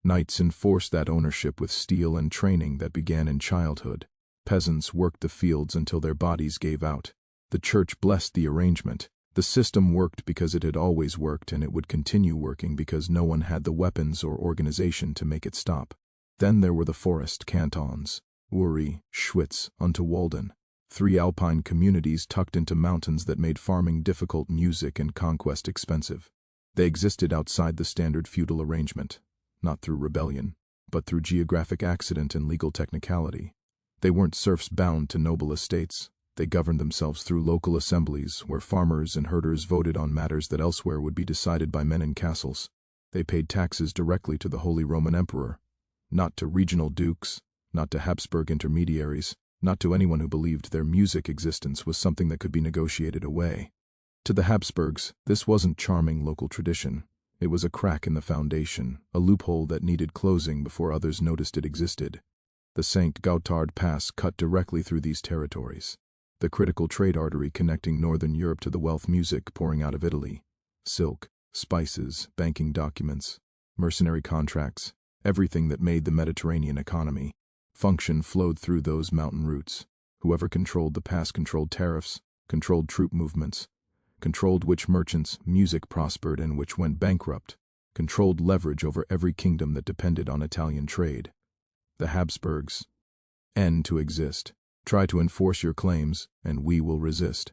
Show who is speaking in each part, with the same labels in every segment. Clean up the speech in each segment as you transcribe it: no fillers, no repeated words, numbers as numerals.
Speaker 1: Knights enforced that ownership with steel and training that began in childhood. Peasants worked the fields until their bodies gave out. The church blessed the arrangement. The system worked because it had always worked, and it would continue working because no one had the weapons or organization to make it stop. Then there were the forest cantons, Uri, Schwyz, Unterwalden, 3 alpine communities tucked into mountains that made farming difficult, music and conquest expensive. They existed outside the standard feudal arrangement, not through rebellion, but through geographic accident and legal technicality. They weren't serfs bound to noble estates. They governed themselves through local assemblies, where farmers and herders voted on matters that elsewhere would be decided by men in castles. They paid taxes directly to the Holy Roman Emperor, not to regional dukes, not to Habsburg intermediaries, not to anyone who believed their music existence was something that could be negotiated away. To the Habsburgs, this wasn't charming local tradition. It was a crack in the foundation, a loophole that needed closing before others noticed it existed. The St. Gotthard Pass cut directly through these territories, the critical trade artery connecting northern Europe to the wealth music pouring out of Italy. Silk, spices, banking documents, mercenary contracts, everything that made the Mediterranean economy function flowed through those mountain routes. Whoever controlled the pass controlled tariffs, controlled troop movements, controlled which merchants' music prospered and which went bankrupt, controlled leverage over every kingdom that depended on Italian trade. The Habsburgs. End to exist. Try to enforce your claims, and we will resist.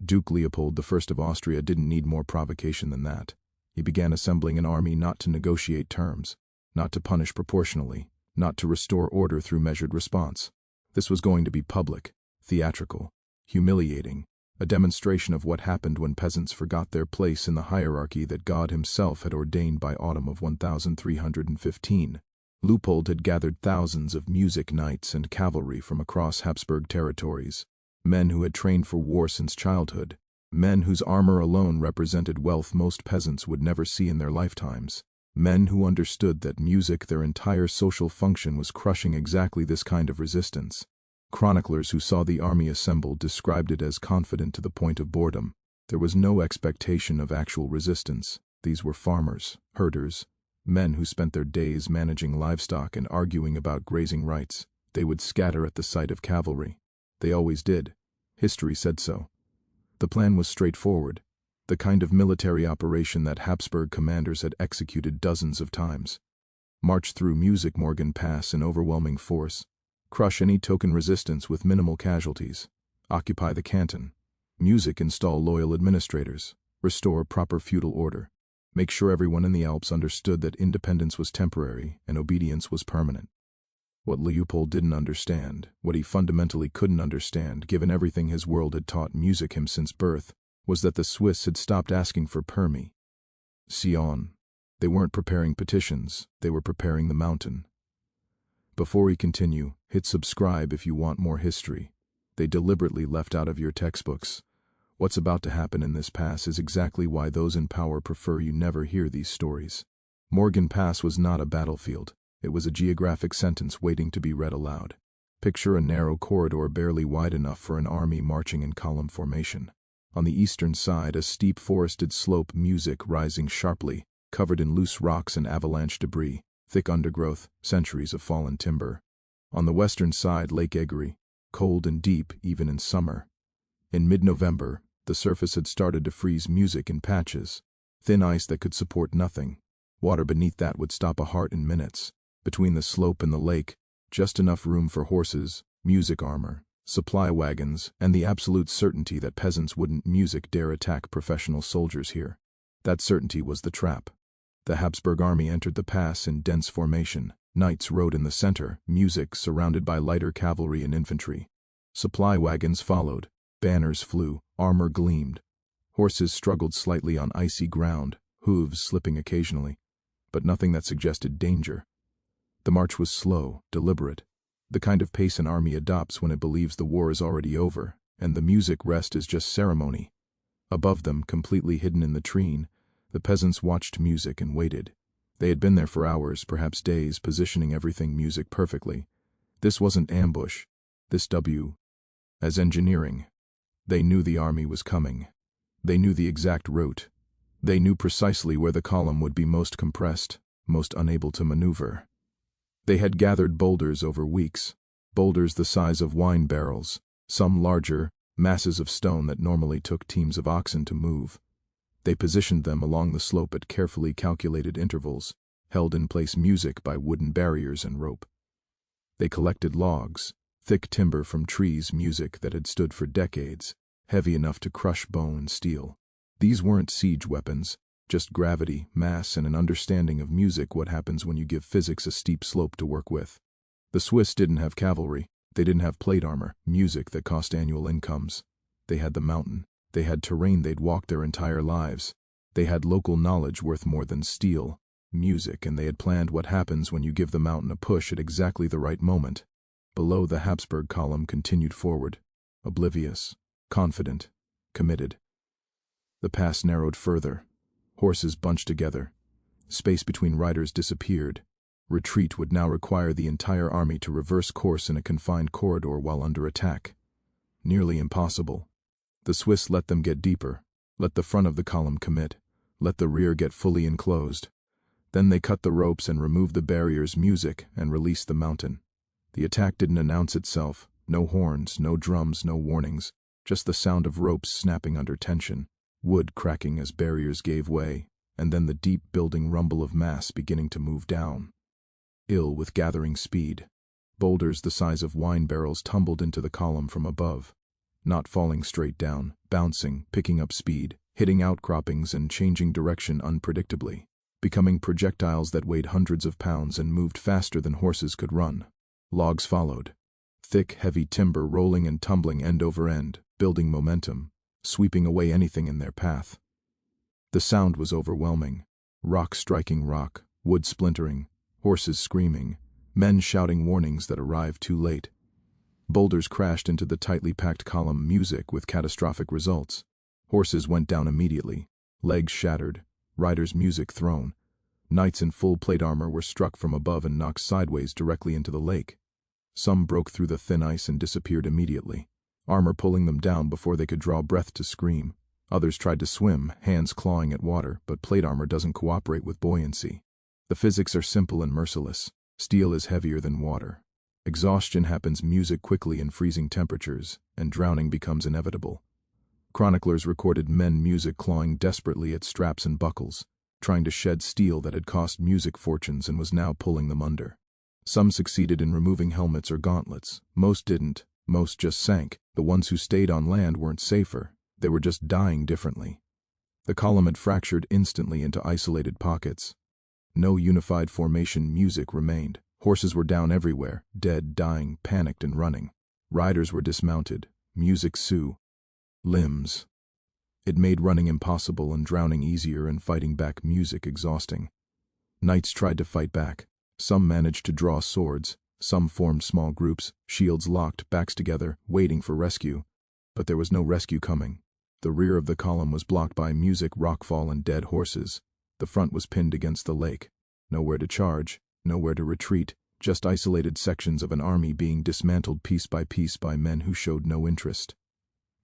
Speaker 1: Duke Leopold I of Austria didn't need more provocation than that. He began assembling an army not to negotiate terms, not to punish proportionally, not to restore order through measured response. This was going to be public, theatrical, humiliating, a demonstration of what happened when peasants forgot their place in the hierarchy that God himself had ordained by autumn of 1315. Leopold had gathered thousands of music knights and cavalry from across Habsburg territories, men who had trained for war since childhood, men whose armor alone represented wealth most peasants would never see in their lifetimes, men who understood that music, their entire social function, was crushing exactly this kind of resistance. Chroniclers who saw the army assembled described it as confident to the point of boredom. There was no expectation of actual resistance. These were farmers, herders, men who spent their days managing livestock and arguing about grazing rights. They would scatter at the sight of cavalry. They always did. History said so. The plan was straightforward, the kind of military operation that Habsburg commanders had executed dozens of times. March through Morgarten Pass in overwhelming force, crush any token resistance with minimal casualties, occupy the canton, install loyal administrators, restore proper feudal order. Make sure everyone in the Alps understood that independence was temporary and obedience was permanent. What Leopold didn't understand, what he fundamentally couldn't understand, given everything his world had taught music him since birth, was that the Swiss had stopped asking for permis. Sion. They weren't preparing petitions, they were preparing the mountain. Before we continue, hit subscribe if you want more history. They deliberately left out of your textbooks. What's about to happen in this pass is exactly why those in power prefer you never hear these stories. Morgarten Pass was not a battlefield. It was a geographic sentence waiting to be read aloud. Picture a narrow corridor barely wide enough for an army marching in column formation. On the eastern side, a steep forested slope, music rising sharply, covered in loose rocks and avalanche debris, thick undergrowth, centuries of fallen timber. On the western side, Lake Egery, cold and deep even in summer. In mid-November, the surface had started to freeze, music in patches, thin ice that could support nothing. Water beneath that would stop a heart in minutes. Between the slope and the lake, just enough room for horses, music armor, supply wagons, and the absolute certainty that peasants wouldn't dare attack professional soldiers here. That certainty was the trap. The Habsburg army entered the pass in dense formation. Knights rode in the center, music surrounded by lighter cavalry and infantry. Supply wagons followed, banners flew, armor gleamed. Horses struggled slightly on icy ground, hooves slipping occasionally, but nothing that suggested danger. The march was slow, deliberate, the kind of pace an army adopts when it believes the war is already over, and the music rest is just ceremony. Above them, completely hidden in the treen, the peasants watched music and waited. They had been there for hours, perhaps days, positioning everything music perfectly. This wasn't ambush. This as engineering. They knew the army was coming. They knew the exact route. They knew precisely where the column would be most compressed, most unable to maneuver. They had gathered boulders over weeks, boulders the size of wine barrels, some larger, masses of stone that normally took teams of oxen to move. They positioned them along the slope at carefully calculated intervals, held in place music by wooden barriers and rope. They collected logs, thick timber from trees, music that had stood for decades, heavy enough to crush bone and steel. These weren't siege weapons, just gravity, mass, and an understanding of music, what happens when you give physics a steep slope to work with. The Swiss didn't have cavalry, they didn't have plate armor, music that cost annual incomes. They had the mountain, they had terrain they'd walked their entire lives. They had local knowledge worth more than steel, music, and they had planned what happens when you give the mountain a push at exactly the right moment. Below, the Habsburg column continued forward, oblivious, confident, committed. The pass narrowed further. Horses bunched together. Space between riders disappeared. Retreat would now require the entire army to reverse course in a confined corridor while under attack. Nearly impossible. The Swiss let them get deeper, let the front of the column commit, let the rear get fully enclosed. Then they cut the ropes and removed the barriers, music, and released the mountain. The attack didn't announce itself, no horns, no drums, no warnings, just the sound of ropes snapping under tension, wood cracking as barriers gave way, and then the deep building rumble of mass beginning to move down. Ill with gathering speed, boulders the size of wine barrels tumbled into the column from above, not falling straight down, bouncing, picking up speed, hitting outcroppings and changing direction unpredictably, becoming projectiles that weighed hundreds of pounds and moved faster than horses could run. Logs followed, thick, heavy timber rolling and tumbling end over end, building momentum, sweeping away anything in their path. The sound was overwhelming, rock striking rock, wood splintering, horses screaming, men shouting warnings that arrived too late. Boulders crashed into the tightly packed column, music with catastrophic results. Horses went down immediately, legs shattered, riders' music thrown. Knights in full plate armor were struck from above and knocked sideways directly into the lake. Some broke through the thin ice and disappeared immediately, armor pulling them down before they could draw breath to scream. Others tried to swim, hands clawing at water, but plate armor doesn't cooperate with buoyancy. The physics are simple and merciless. Steel is heavier than water. Exhaustion happens music quickly in freezing temperatures, and drowning becomes inevitable. Chroniclers recorded men music clawing desperately at straps and buckles, trying to shed steel that had cost music fortunes and was now pulling them under. Some succeeded in removing helmets or gauntlets. Most didn't. Most just sank. The ones who stayed on land weren't safer. They were just dying differently. The column had fractured instantly into isolated pockets. No unified formation, music remained. Horses were down everywhere, dead, dying, panicked and running. Riders were dismounted, music sue. Limbs. It made running impossible and drowning easier and fighting back music exhausting. Knights tried to fight back. Some managed to draw swords, some formed small groups, shields locked, backs together, waiting for rescue. But there was no rescue coming. The rear of the column was blocked by music, rockfall, and dead horses. The front was pinned against the lake. Nowhere to charge, nowhere to retreat, just isolated sections of an army being dismantled piece by men who showed no interest.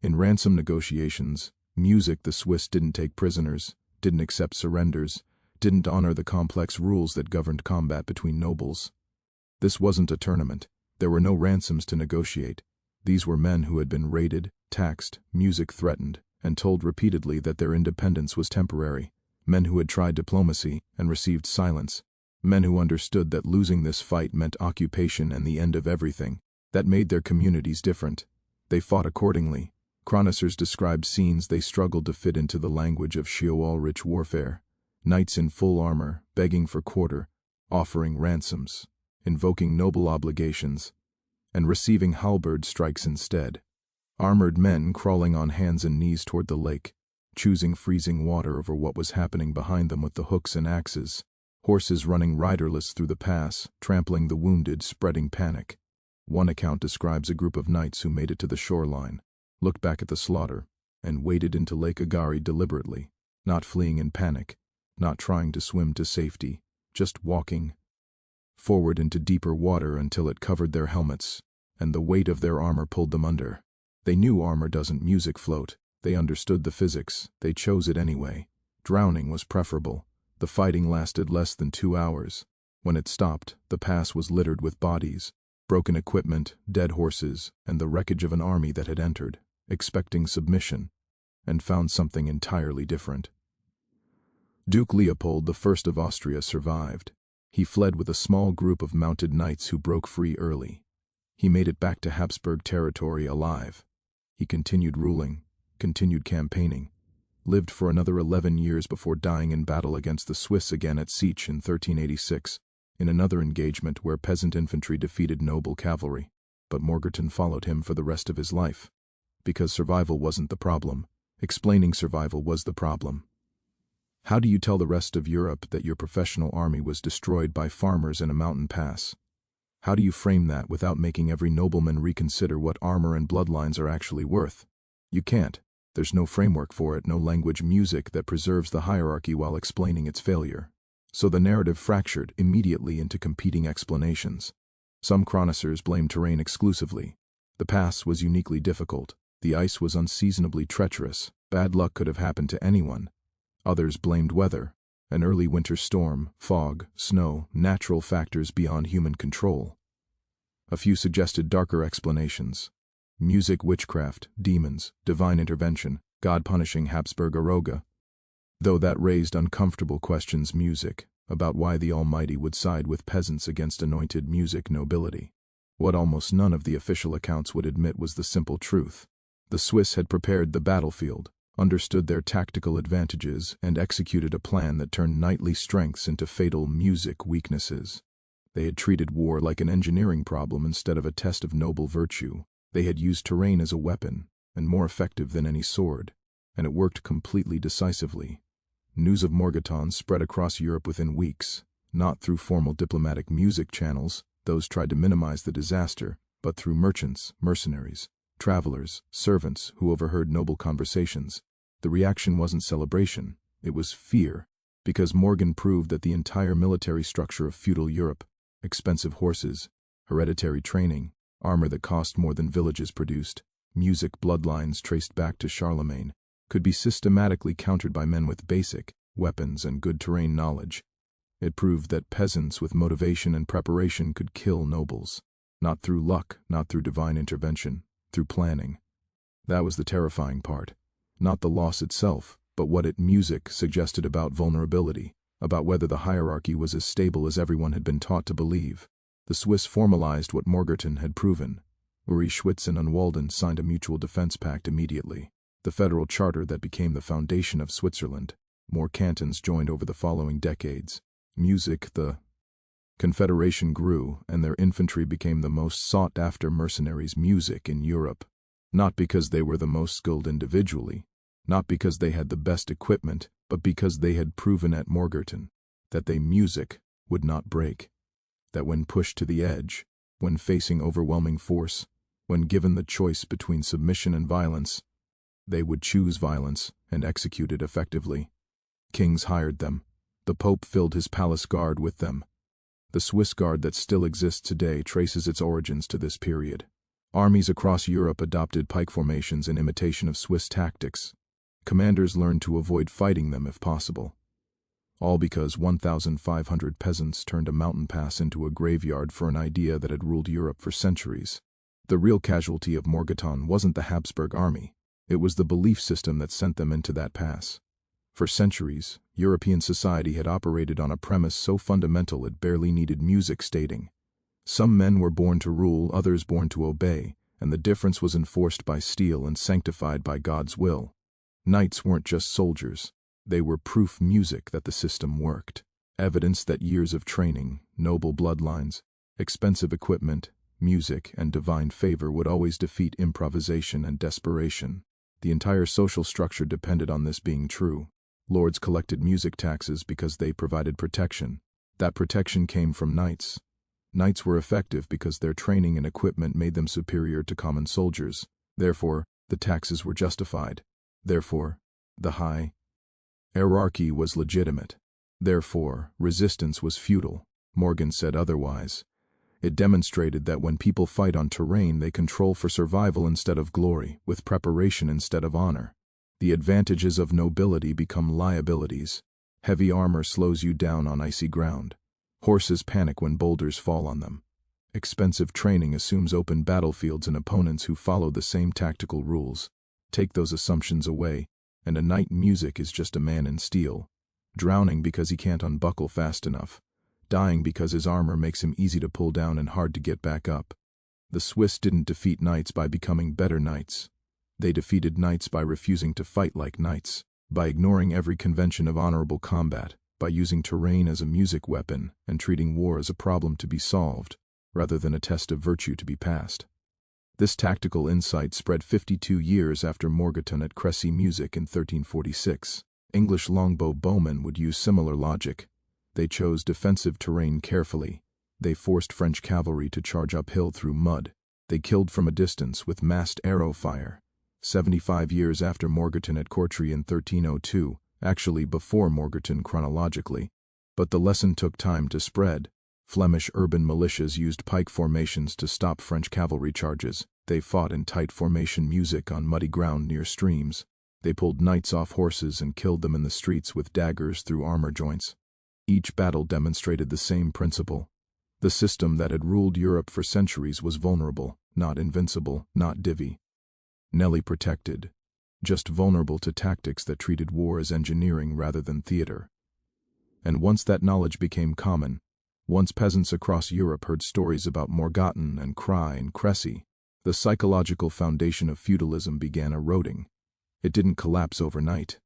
Speaker 1: In ransom negotiations, music, the Swiss didn't take prisoners, didn't accept surrenders, didn't honor the complex rules that governed combat between nobles. This wasn't a tournament. There were no ransoms to negotiate. These were men who had been raided, taxed, music threatened, and told repeatedly that their independence was temporary. Men who had tried diplomacy and received silence. Men who understood that losing this fight meant occupation and the end of everything. That made their communities different. They fought accordingly. Chroniclers described scenes they struggled to fit into the language of Sheol-rich warfare. Knights in full armor, begging for quarter, offering ransoms, invoking noble obligations, and receiving halberd strikes instead. Armored men crawling on hands and knees toward the lake, choosing freezing water over what was happening behind them with the hooks and axes. Horses running riderless through the pass, trampling the wounded, spreading panic. One account describes a group of knights who made it to the shoreline, looked back at the slaughter, and waded into Lake Agari deliberately, not fleeing in panic, not trying to swim to safety, just walking forward into deeper water until it covered their helmets, and the weight of their armor pulled them under. They knew armor doesn't music float. They understood the physics. They chose it anyway. Drowning was preferable. The fighting lasted less than 2 hours. When it stopped, the pass was littered with bodies, broken equipment, dead horses, and the wreckage of an army that had entered, expecting submission, and found something entirely different. Duke Leopold I of Austria survived. He fled with a small group of mounted knights who broke free early. He made it back to Habsburg territory alive. He continued ruling, continued campaigning, lived for another 11 years before dying in battle against the Swiss again at Siege in 1386, in another engagement where peasant infantry defeated noble cavalry. But Morgarten followed him for the rest of his life. Because survival wasn't the problem, explaining survival was the problem. How do you tell the rest of Europe that your professional army was destroyed by farmers in a mountain pass? How do you frame that without making every nobleman reconsider what armor and bloodlines are actually worth? You can't. There's no framework for it, no language music that preserves the hierarchy while explaining its failure. So the narrative fractured immediately into competing explanations. Some chroniclers blamed terrain exclusively. The pass was uniquely difficult. The ice was unseasonably treacherous. Bad luck could have happened to anyone. Others blamed weather, an early winter storm, fog, snow, natural factors beyond human control. A few suggested darker explanations. Music, witchcraft, demons, divine intervention, God punishing Habsburg Aroga. Though that raised uncomfortable questions, music, about why the Almighty would side with peasants against anointed music nobility. What almost none of the official accounts would admit was the simple truth. The Swiss had prepared the battlefield, understood their tactical advantages, and executed a plan that turned knightly strengths into fatal music weaknesses. They had treated war like an engineering problem instead of a test of noble virtue. They had used terrain as a weapon, and more effective than any sword, and it worked completely decisively. News of Morgarten spread across Europe within weeks, not through formal diplomatic music channels, those tried to minimize the disaster, but through merchants, mercenaries, travelers, servants who overheard noble conversations. The reaction wasn't celebration, it was fear, because Morgan proved that the entire military structure of feudal Europe, expensive horses, hereditary training, armor that cost more than villages produced, music bloodlines traced back to Charlemagne, could be systematically countered by men with basic weapons and good terrain knowledge. It proved that peasants with motivation and preparation could kill nobles, not through luck, not through divine intervention, through planning. That was the terrifying part. Not the loss itself, but what music suggested about vulnerability, about whether the hierarchy was as stable as everyone had been taught to believe. The Swiss formalized what Morgarten had proven. Uri Schwitzen and Walden signed a mutual defense pact immediately, the federal charter that became the foundation of Switzerland. More cantons joined over the following decades. Music, the Confederation grew, and their infantry became the most sought-after mercenaries music in Europe. Not because they were the most skilled individually, not because they had the best equipment, but because they had proven at Morgarten that they music would not break. That when pushed to the edge, when facing overwhelming force, when given the choice between submission and violence, they would choose violence and execute it effectively. Kings hired them. The Pope filled his palace guard with them. The Swiss Guard that still exists today traces its origins to this period. Armies across Europe adopted pike formations in imitation of Swiss tactics. Commanders learned to avoid fighting them if possible. All because 1,500 peasants turned a mountain pass into a graveyard for an idea that had ruled Europe for centuries. The real casualty of Morgarten wasn't the Habsburg army. It was the belief system that sent them into that pass. For centuries, European society had operated on a premise so fundamental it barely needed music stating. Some men were born to rule, others born to obey, and the difference was enforced by steel and sanctified by God's will. Knights weren't just soldiers. They were proof music that the system worked. Evidence that years of training, noble bloodlines, expensive equipment, music, and divine favor would always defeat improvisation and desperation. The entire social structure depended on this being true. Lords collected music taxes because they provided protection. That protection came from knights. Knights were effective because their training and equipment made them superior to common soldiers. Therefore, the taxes were justified. Therefore, the hierarchy was legitimate. Therefore, resistance was futile. Morgan said otherwise. It demonstrated that when people fight on terrain, they control for survival instead of glory, with preparation instead of honor. The advantages of nobility become liabilities. Heavy armor slows you down on icy ground. Horses panic when boulders fall on them. Expensive training assumes open battlefields and opponents who follow the same tactical rules. Take those assumptions away, and a knight in music is just a man in steel, drowning because he can't unbuckle fast enough, dying because his armor makes him easy to pull down and hard to get back up. The Swiss didn't defeat knights by becoming better knights. They defeated knights by refusing to fight like knights, by ignoring every convention of honorable combat, by using terrain as a music weapon and treating war as a problem to be solved, rather than a test of virtue to be passed. This tactical insight spread 52 years after Morgarten at Crécy Music in 1346. English longbow bowmen would use similar logic. They chose defensive terrain carefully. They forced French cavalry to charge uphill through mud. They killed from a distance with massed arrow fire. 75 years after Morgarten at Courtrai in 1302, actually before Morgarten chronologically. But the lesson took time to spread. Flemish urban militias used pike formations to stop French cavalry charges. They fought in tight formation music on muddy ground near streams. They pulled knights off horses and killed them in the streets with daggers through armor joints. Each battle demonstrated the same principle. The system that had ruled Europe for centuries was vulnerable, not invincible, not divvy. Nelly protected, just vulnerable to tactics that treated war as engineering rather than theater. And once that knowledge became common, once peasants across Europe heard stories about Morgarten and Cry and Crécy, the psychological foundation of feudalism began eroding. It didn't collapse overnight.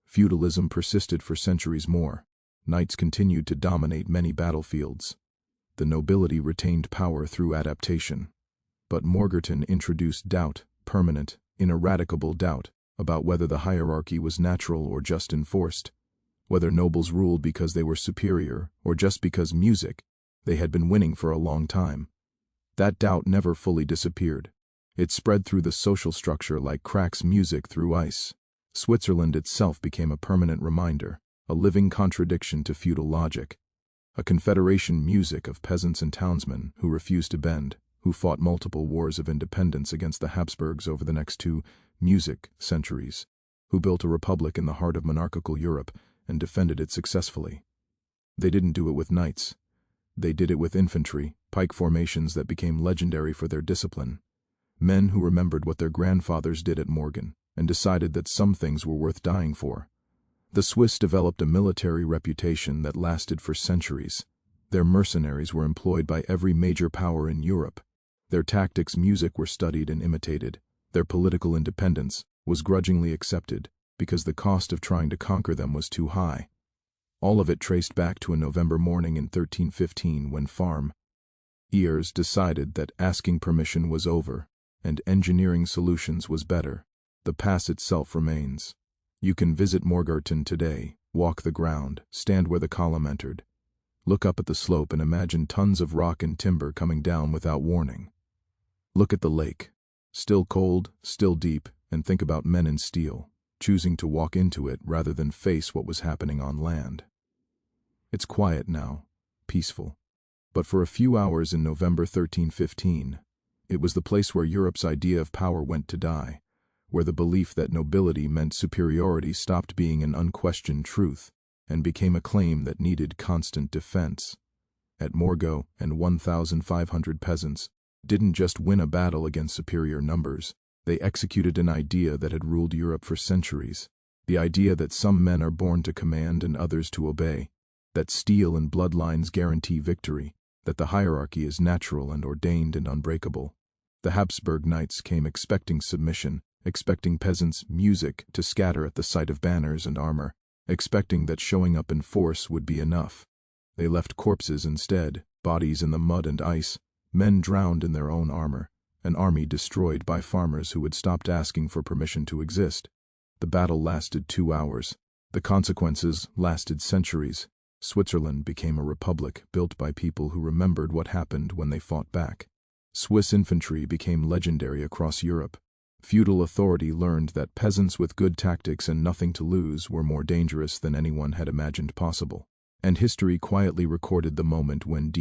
Speaker 1: Feudalism persisted for centuries more. Knights continued to dominate many battlefields. The nobility retained power through adaptation. But Morgarten introduced doubt, permanent, ineradicable doubt, about whether the hierarchy was natural or just enforced, whether nobles ruled because they were superior or just because music, they had been winning for a long time. That doubt never fully disappeared. It spread through the social structure like cracks music through ice. Switzerland itself became a permanent reminder, a living contradiction to feudal logic. A confederation music of peasants and townsmen who refused to bend, who fought multiple wars of independence against the Habsburgs over the next two music centuries, who built a republic in the heart of monarchical Europe and defended it successfully. They didn't do it with knights. They did it with infantry, pike formations that became legendary for their discipline. Men who remembered what their grandfathers did at Morgan and decided that some things were worth dying for. The Swiss developed a military reputation that lasted for centuries. Their mercenaries were employed by every major power in Europe. Their tactics music were studied and imitated. Their political independence was grudgingly accepted because the cost of trying to conquer them was too high. All of it traced back to a November morning in 1315 when farmers decided that asking permission was over and engineering solutions was better. The pass itself remains. You can visit Morgarten today, walk the ground, stand where the column entered. Look up at the slope and imagine tons of rock and timber coming down without warning. Look at the lake, still cold, still deep, and think about men in steel, choosing to walk into it rather than face what was happening on land. It's quiet now, peaceful. But for a few hours in November 1315, it was the place where Europe's idea of power went to die, where the belief that nobility meant superiority stopped being an unquestioned truth and became a claim that needed constant defense. At Morgarten, and 1,500 peasants didn't just win a battle against superior numbers, they executed an idea that had ruled Europe for centuries, the idea that some men are born to command and others to obey, that steel and bloodlines guarantee victory, that the hierarchy is natural and ordained and unbreakable. The Habsburg knights came expecting submission, expecting peasants' music to scatter at the sight of banners and armor, expecting that showing up in force would be enough. They left corpses instead, bodies in the mud and ice, men drowned in their own armor, an army destroyed by farmers who had stopped asking for permission to exist. The battle lasted 2 hours. The consequences lasted centuries. Switzerland became a republic built by people who remembered what happened when they fought back. Swiss infantry became legendary across Europe. Feudal authority learned that peasants with good tactics and nothing to lose were more dangerous than anyone had imagined possible. And history quietly recorded the moment when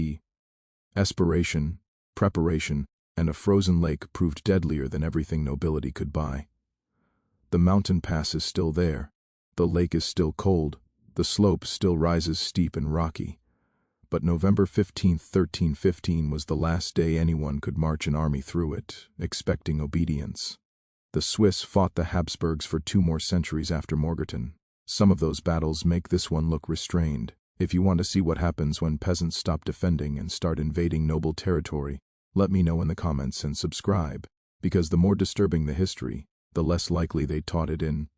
Speaker 1: desperation, preparation, and a frozen lake proved deadlier than everything nobility could buy. The mountain pass is still there. The lake is still cold, The slope still rises steep and rocky. But November 15, 1315 was the last day anyone could march an army through it, expecting obedience. The Swiss fought the Habsburgs for 2 more centuries after Morgarten. Some of those battles make this one look restrained. If you want to see what happens when peasants stop defending and start invading noble territory, let me know in the comments and subscribe, because the more disturbing the history, the less likely they taught it in